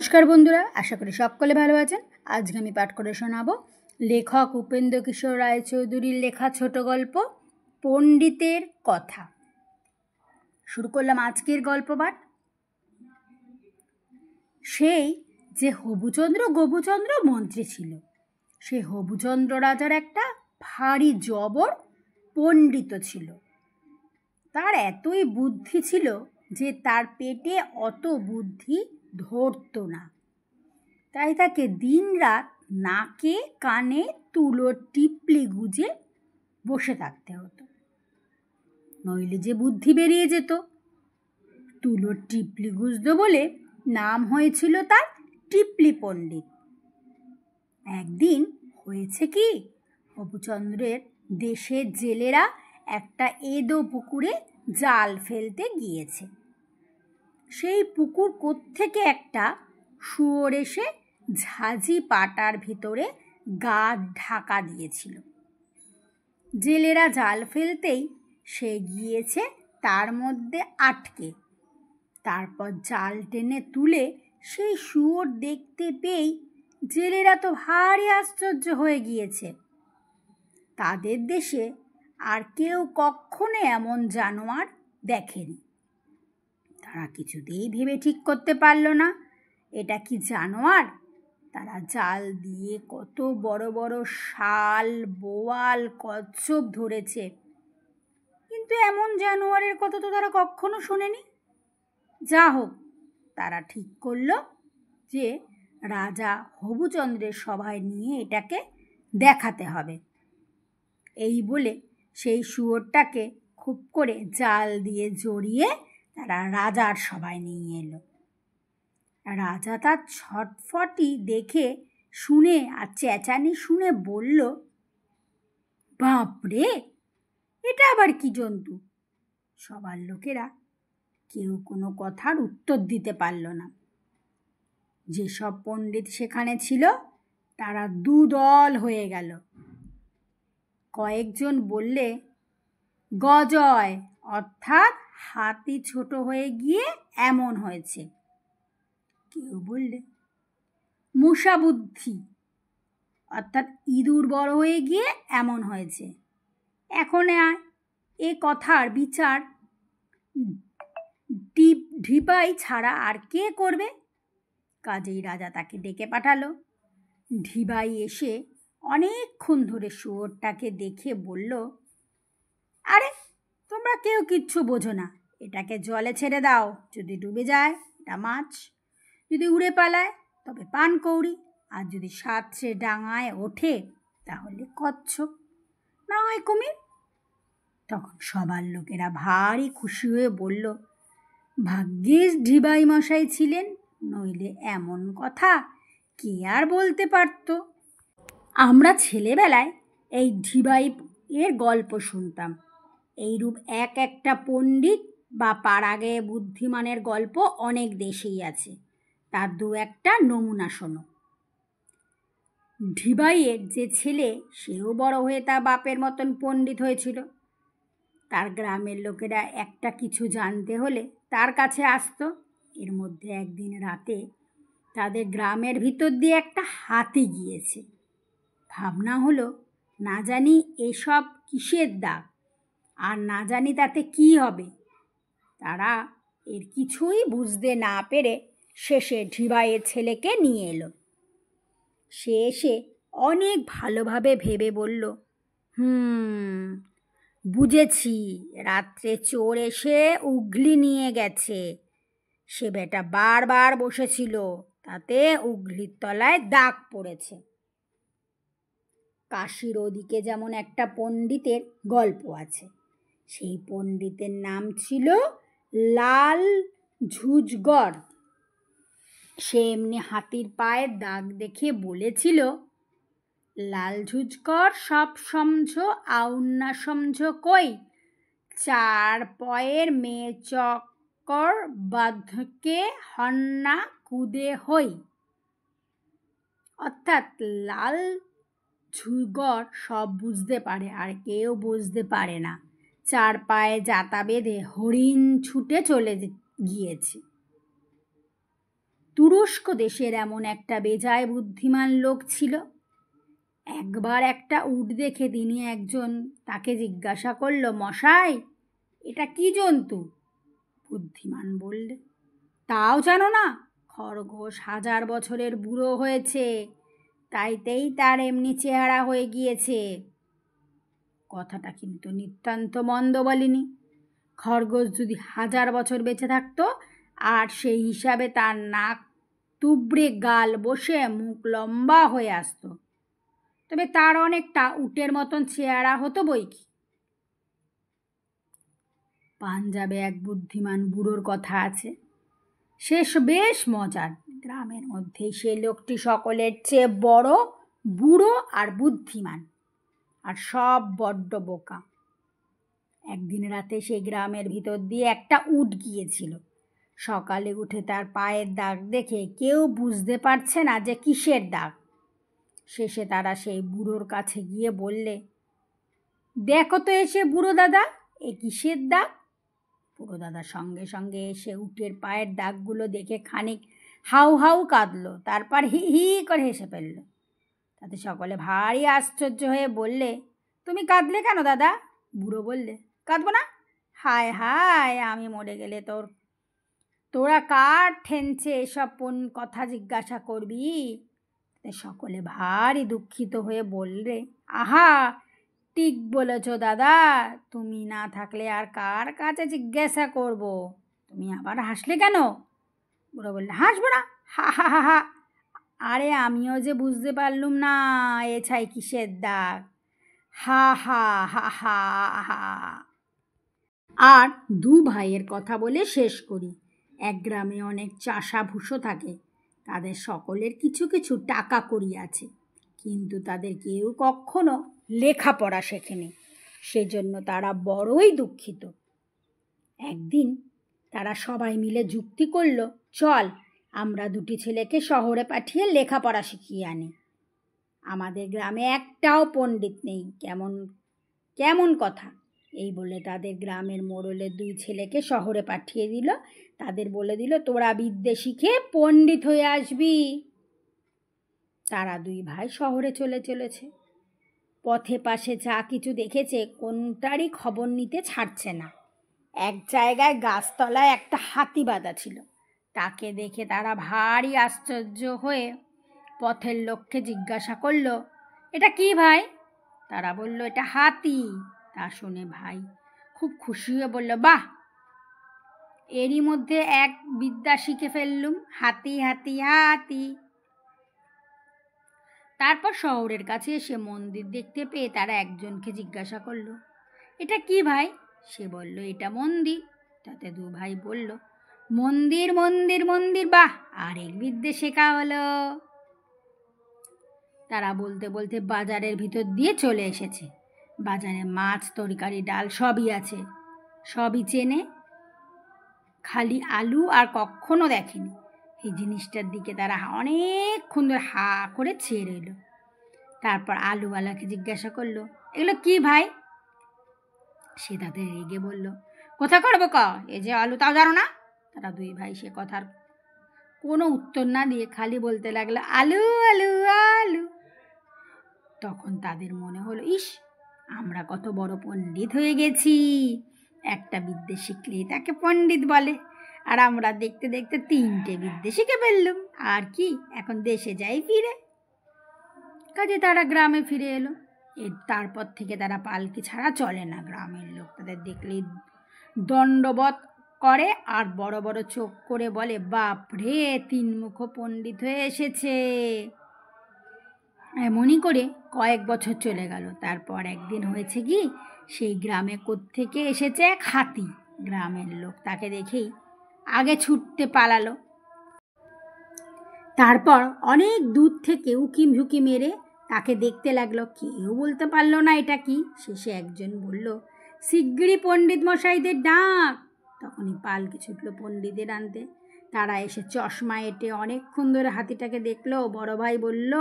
নমস্কার বন্ধুরা, আশা করি সকলে ভালো আছেন। আজকে আমি পাঠ করে শোনাবো লেখক উপেন্দ্র কিশোর রায়চৌধুরীর লেখা ছোট গল্প পণ্ডিতের কথা। শুরু করলাম আজকের গল্প পাঠ। সেই যে হবুচন্দ্র গবুচন্দ্র মন্ত্রী ছিল, সে হবুচন্দ্র রাজার একটা ভারী জবর পণ্ডিত ছিল। তার এতই বুদ্ধি ছিল যে তার পেটে অত বুদ্ধি ধরতো না। তাই তাকে দিনরাত নাকে কানে তুলোর টিপলি গুজে বসে থাকতে হতো, নইলে যে বুদ্ধি বেরিয়ে যেত। তুলোর টিপলি গুজতো বলে নাম হয়েছিল তার টিপলি পণ্ডিত। একদিন হয়েছে কি, হবুচন্দ্রের দেশের জেলেরা একটা এদো পুকুরে জাল ফেলতে গিয়েছে। সেই পুকুর কোত্থেকে একটা শুয়োর এসে ঝাঁঝি পাটার ভিতরে গা ঢাকা দিয়েছিল। জেলেরা জাল ফেলতেই সে গিয়েছে তার মধ্যে আটকে। তারপর জাল টেনে তুলে সেই শুয়োর দেখতে পেয়েই জেলেরা তো ভারী আশ্চর্য হয়ে গিয়েছে। তাদের দেশে আর কেউ কখনো এমন জানোয়ার দেখেনি। তারা কিছুতেই ভেবে ঠিক করতে পারল না এটা কি জানোয়ার। তারা জাল দিয়ে কত বড় বড় শাল, বোয়াল, কচ্ছপ ধরেছে, কিন্তু এমন জানোয়ারের কথা তো তারা কখনো শোনেনি। যা হোক, তারা ঠিক করল যে রাজা হবুচন্দ্রের সভায় নিয়ে এটাকে দেখাতে হবে। এই বলে সেই শুয়োরটাকে খুব করে জাল দিয়ে জড়িয়ে তারা রাজার সভায় নিয়ে এলো। রাজা তার ছটফটি দেখে শুনে আর চেঁচানি শুনে বলল, বাপরে, এটা আবার কি জন্তু? সবার লোকেরা কেউ কোনো কথার উত্তর দিতে পারল না। যেসব পণ্ডিত সেখানে ছিল তারা দুদল হয়ে গেল। কয়েকজন বললে গজয়, অর্থাৎ হাতি ছোট হয়ে গিয়ে এমন হয়েছে। কেউ বললে মূষা বুদ্ধি, অর্থাৎ ইঁদুর বড় হয়ে গিয়ে এমন হয়েছে। এখন এ কথার বিচার ঢিপাই ছাড়া আর কে করবে? কাজেই রাজা তাকে ডেকে পাঠালো। ঢিবাই এসে অনেকক্ষণ ধরে শুয়োরটাকে দেখে বলল, আরে তোমরা কেউ কিচ্ছু বোঝো না, এটাকে জলে ছেড়ে দাও। যদি ডুবে যায় এটা মাছ, যদি উড়ে পালায় তবে পানকৌড়ি, আর যদি সাঁতরে ডাঙায় ওঠে তাহলে কচ্ছপ, না হয় কুমির। তখন সবার লোকেরা ভারী খুশি হয়ে বলল, ভাগ্যিস ঢিবাই মশাই ছিলেন, নইলে এমন কথা কে আর বলতে পারত। আমরা ছেলেবেলায় এই ঢিবাই এর গল্প শুনতাম। এইরূপ একটা পণ্ডিত বা পাড়াগে বুদ্ধিমানের গল্প অনেক দেশেই আছে। তার দু একটা নমুনা শোনো। ঢিবাইয়ের যে ছেলে, সেও বড় হয়ে তার বাপের মতন পণ্ডিত হয়েছিল। তার গ্রামের লোকেরা একটা কিছু জানতে হলে তার কাছে আসতো। এর মধ্যে একদিন রাতে তাদের গ্রামের ভিতর দিয়ে একটা হাতি গিয়েছে। ভাবনা হলো, না জানি এসব কিসের দাগ, আর না জানি তাতে কি হবে। তারা এর কিছুই বুঝতে না পেরে শেষে ঢিবাইয়ের ছেলেকে নিয়ে এলো। সে এসে অনেক ভালোভাবে ভেবে বলল, বুঝেছি, রাত্রে চোর এসে উগলি নিয়ে গেছে। সে বেটা বারবার বসেছিল, তাতে উগলির তলায় দাগ পড়েছে। কাশীর ওদিকে যেমন একটা পণ্ডিতের গল্প আছে, সেই পণ্ডিতের নাম ছিল লাল ঝুজগর। সে এমনি হাতির পায়ের দাগ দেখে বলেছিল, লাল ঝুজকর সব সমঝো আউন না সমঝো কই, চার পয়ের মেয়ে চক্কর বাঁধকে হন্না কুদে হই। অর্থাৎ লাল ঝুজগর সব বুঝতে পারে আর কেউ বুঝতে পারে না। চার পায়ে জাতা বেঁধে হরিণ ছুটে চলে গিয়েছে। তুরস্ক দেশের এমন একটা বেজায় বুদ্ধিমান লোক ছিল। একবার একটা উট দেখে তিনি একজন তাকে জিজ্ঞাসা করল, মশাই, এটা কি জন্তু? বুদ্ধিমান বললে, তাও জানো না? খরগোশ 1000 বছরের বুড়ো হয়েছে, তাইতেই তার এমনি চেহারা হয়ে গিয়েছে। কথাটা কিন্তু নিতান্ত মন্দ বলিনি। খরগোশ যদি 1000 বছর বেঁচে থাকতো আর সেই হিসাবে তার নাক তুবড়ে, গাল বসে, মুখ লম্বা হয়ে আসতো, তবে তার অনেকটা উটের মতন চেহারা হতো বই কি। পাঞ্জাবে এক বুদ্ধিমান বুড়োর কথা আছে, সে বেশ মজার। গ্রামের মধ্যেই সে লোকটি সকলের চেয়ে বড়, বুড়ো আর বুদ্ধিমান, আর সব বড্ড বোকা। একদিন রাতে সেই গ্রামের ভিতর দিয়ে একটা উট গিয়েছিল। সকালে উঠে তার পায়ের দাগ দেখে কেউ বুঝতে পারছে না যে কিসের দাগ। শেষে তারা সেই বুড়োর কাছে গিয়ে বললে, দেখো তো এসে বুড়ো দাদা, এ কিসের দাগ? বুড়ো দাদা সঙ্গে সঙ্গে এসে উটের পায়ের দাগগুলো দেখে খানিক হাউ হাউ কাঁদলো, তারপর হি হি করে হেসে ফেলল। তাতে সকলে ভারী আশ্চর্য হয়ে বললে, তুমি কাঁদলে কেন দাদা? বুড়ো বললে, কাঁদবো না? হায় হায়, আমি মরে গেলে তোরা কার ঠেনছে এসব কথা জিজ্ঞাসা করবি? সকলে ভারী দুঃখিত হয়ে বললে, আহা, ঠিক বলেছ দাদা, তুমি না থাকলে আর কার কাছে জিজ্ঞাসা করব? তুমি আবার হাসলে কেন? বুড়ো বললে, হাসবো না, হা হা হা হা। আরে আমিও যে বুঝতে পারলুম না এ ছাই কিসের দাগ, হা হা হা হা হা। আর দু ভাইয়ের কথা বলে শেষ করি। এক গ্রামে অনেক চাষা ভুষো থাকে। তাদের সকলের কিছু কিছু টাকা কড়ি আছে, কিন্তু তাদের কেউ কখনো লেখাপড়া শেখেনি, সেজন্য তারা বড়ই দুঃখিত। একদিন তারা সবাই মিলে যুক্তি করল, চল আমরা দুটি ছেলেকে শহরে পাঠিয়ে লেখাপড়া শিখিয়ে আনি। আমাদের গ্রামে একটাও পণ্ডিত নেই, কেমন কেমন কথা। এই বলে তাদের গ্রামের মোড়লের 2 ছেলেকে শহরে পাঠিয়ে দিল। তাদের বলে দিল, তোরা বিদ্যে শিখে পণ্ডিত হয়ে আসবি। তারা 2 ভাই শহরে চলেছে। পথে পাশে যা কিছু দেখেছে কোনটারই খবর নিতে ছাড়ছে না। এক জায়গায় গাছতলায় একটা হাতি বাঁধা ছিল। তাকে দেখে তারা ভারী আশ্চর্য হয়ে পথের লোককে জিজ্ঞাসা করল, এটা কি ভাই? তারা বলল, এটা হাতি। তা শুনে ভাই খুব খুশি হয়ে বলল, বাহ, এরই মধ্যে এক বিদ্যা শিখে ফেললুম, হাতি হাতি হাতি। তারপর শহরের কাছে এসে মন্দির দেখতে পেয়ে তারা একজনকে জিজ্ঞাসা করল, এটা কি ভাই? সে বলল, এটা মন্দির। তাতে 2 ভাই বলল, মন্দির মন্দির মন্দির, বাহ, আরেক বিদ্যে শেখা হলো। তারা বলতে বলতে বাজারের ভিতর দিয়ে চলে এসেছে। বাজারে মাছ, তরকারি, ডাল সবই আছে, সবই চেনে, খালি আলু আর কখনো দেখেনি। এই জিনিসটার দিকে তারা অনেকক্ষণ ধরে হা করে চেয়ে রইল। তারপর আলুওয়ালাকে জিজ্ঞাসা করলো, এগুলো কি ভাই? সে তাদের রেগে বলল, কোথা করবো ক, এ যে আলু তাও জানো না? তারা 2 ভাই সে কথার কোনো উত্তর না দিয়ে খালি বলতে লাগলো, আলু আলু আলু। তখন তাদের মনে হলো, ইস, আমরা কত বড় পণ্ডিত হয়ে গেছি। একটা বিদ্যে শিখলেই তাকে পণ্ডিত বলে, আর আমরা দেখতে দেখতে 3টে বিদ্যে শিখে ফেললুম। আর কি, এখন দেশে যাই ফিরে। কাজে তারা গ্রামে ফিরে এলো। তারপর থেকে তারা পালকি ছাড়া চলে না। গ্রামের লোক তাদের দেখলেই দণ্ডবত করে আর বড় বড় চোখ করে বলে, বাপ রে, 3 মুখ পণ্ডিত হয়ে এসেছে। এমনই করে কয়েক বছর চলে গেল। তারপর একদিন হয়েছে কি, সেই গ্রামে কোত্থেকে এসেছে এক হাতি। গ্রামের লোক তাকে দেখেই আগে ছুটতে পালালো। তারপর অনেক দূর থেকে উকি ঝুঁকি মেরে তাকে দেখতে লাগলো। কেউ বলতে পারলো না এটা কি। শেষে একজন বলল, শিগগিরই পণ্ডিত মশাইদের ডাক। তখনই পালকি ছুটলো পণ্ডিতদের আনতে। তারা এসে চশমা এঁটে অনেকক্ষণ ধরে হাতিটাকে দেখলো। বড় ভাই বলল,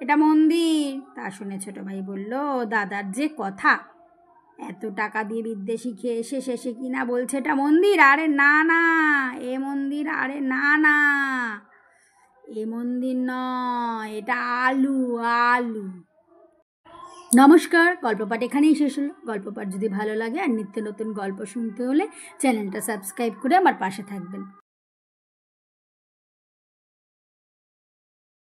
এটা মন্দির। তা শুনে ছোট ভাই বলল, দাদার যে কথা। এত টাকা দিয়ে বিদ্যে শিখে এসে শেষে কিনা বলছে এটা মন্দির। আরে না না, এ মন্দির, আরে না না, এ মন্দির নয়, এটা আলু আলু। নমস্কার, গল্পপাঠ এখানেই শেষ হলো। গল্পপাঠ যদি ভালো লাগে আর নিত্য নতুন গল্প শুনতে হলে চ্যানেলটা সাবস্ক্রাইব করে আমার পাশে থাকবেন।